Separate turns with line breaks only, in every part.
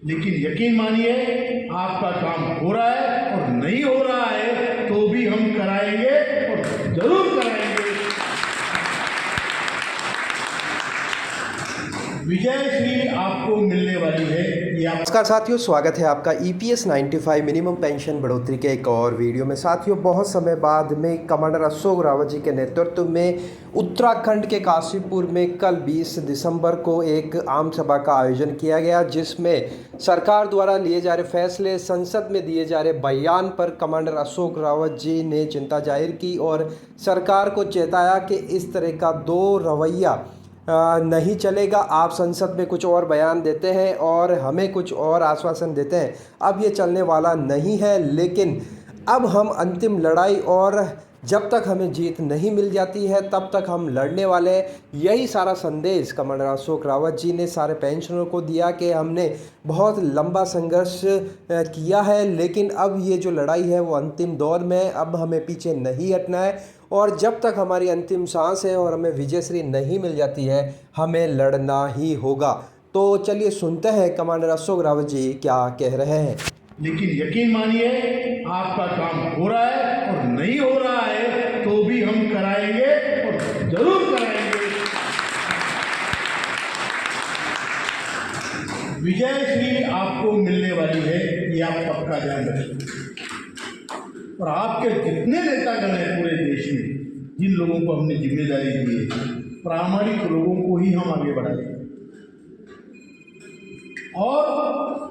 लेकिन यकीन मानिए आपका काम हो रहा है, और नहीं हो रहा है तो भी हम कराएंगे और जरूर कराएंगे। विजय श्री आपको मिलने वाली है।
नमस्कार साथियों, स्वागत है आपका EPS 95 मिनिमम पेंशन बढ़ोतरी के एक और वीडियो में। साथियों, बहुत समय बाद में कमांडर अशोक रावत जी के नेतृत्व में उत्तराखंड के काशीपुर में कल 20 दिसंबर को एक आम सभा का आयोजन किया गया, जिसमें सरकार द्वारा लिए जा रहे फैसले, संसद में दिए जा रहे बयान पर कमांडर अशोक रावत जी ने चिंता जाहिर की और सरकार को चेताया कि इस तरह का दो रवैया नहीं चलेगा। आप संसद में कुछ और बयान देते हैं और हमें कुछ और आश्वासन देते हैं, अब ये चलने वाला नहीं है। लेकिन अब हम अंतिम लड़ाई, और जब तक हमें जीत नहीं मिल जाती है तब तक हम लड़ने वाले हैं। यही सारा संदेश कमांडर अशोक रावत जी ने सारे पेंशनरों को दिया कि हमने बहुत लंबा संघर्ष किया है, लेकिन अब ये जो लड़ाई है वो अंतिम दौर में है। अब हमें पीछे नहीं हटना है, और जब तक हमारी अंतिम सांस है और हमें विजयश्री नहीं मिल जाती है, हमें लड़ना ही होगा। तो चलिए सुनते हैं कमांडर अशोक रावत जी क्या कह रहे हैं।
लेकिन यकीन मानिए आपका काम हो रहा है, और नहीं हो रहा है तो भी हम कराएंगे और जरूर कराएंगे। विजय श्री आपको मिलने वाली है, ये आप पक्का ध्यान रखें। और आपके जितने नेतागण हैं पूरे देश में, जिन लोगों को हमने जिम्मेदारी दी है, प्रामाणिक लोगों को ही हम आगे बढ़ाएंगे। और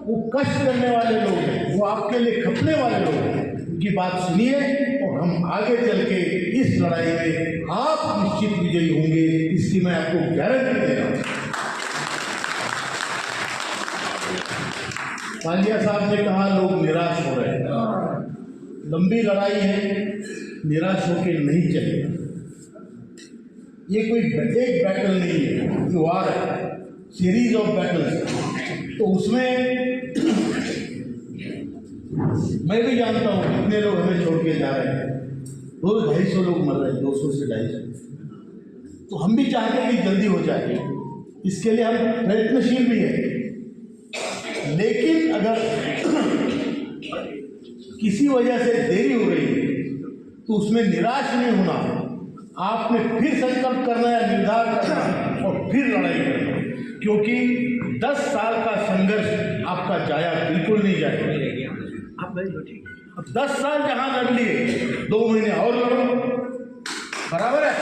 वो कष्ट करने वाले लोग हैं, वो आपके लिए खपने वाले लोग हैं, उनकी बात सुनिए, और हम आगे चल के इस लड़ाई में आप निश्चित विजयी होंगे, इसकी मैं आपको गारंटी दे रहा हूं। पालिया साहब ने कहा लोग निराश हो रहे हैं। लंबी लड़ाई है, निराश होकर नहीं चलेगा। ये कोई एक बैटल नहीं है, ये वार है, सीरीज ऑफ बैटल्स। तो उसमें मैं भी जानता हूँ कितने लोग हमें छोड़ के जा रहे हैं। 200-250 लोग मर रहे हैं, 200 से 250। तो हम भी चाहते हैं कि जल्दी हो जाए, इसके लिए हम प्रयत्नशील भी हैं। लेकिन अगर किसी वजह से देरी हो गई तो उसमें निराश नहीं होना, आपने फिर संकल्प करना है, निर्धार करना और फिर लड़ाई करना, क्योंकि 10 साल का संघर्ष आपका जाया बिल्कुल नहीं जाएगा। अब 10 साल जहां लड़ लिए, 2 महीने और लड़ो, बराबर है।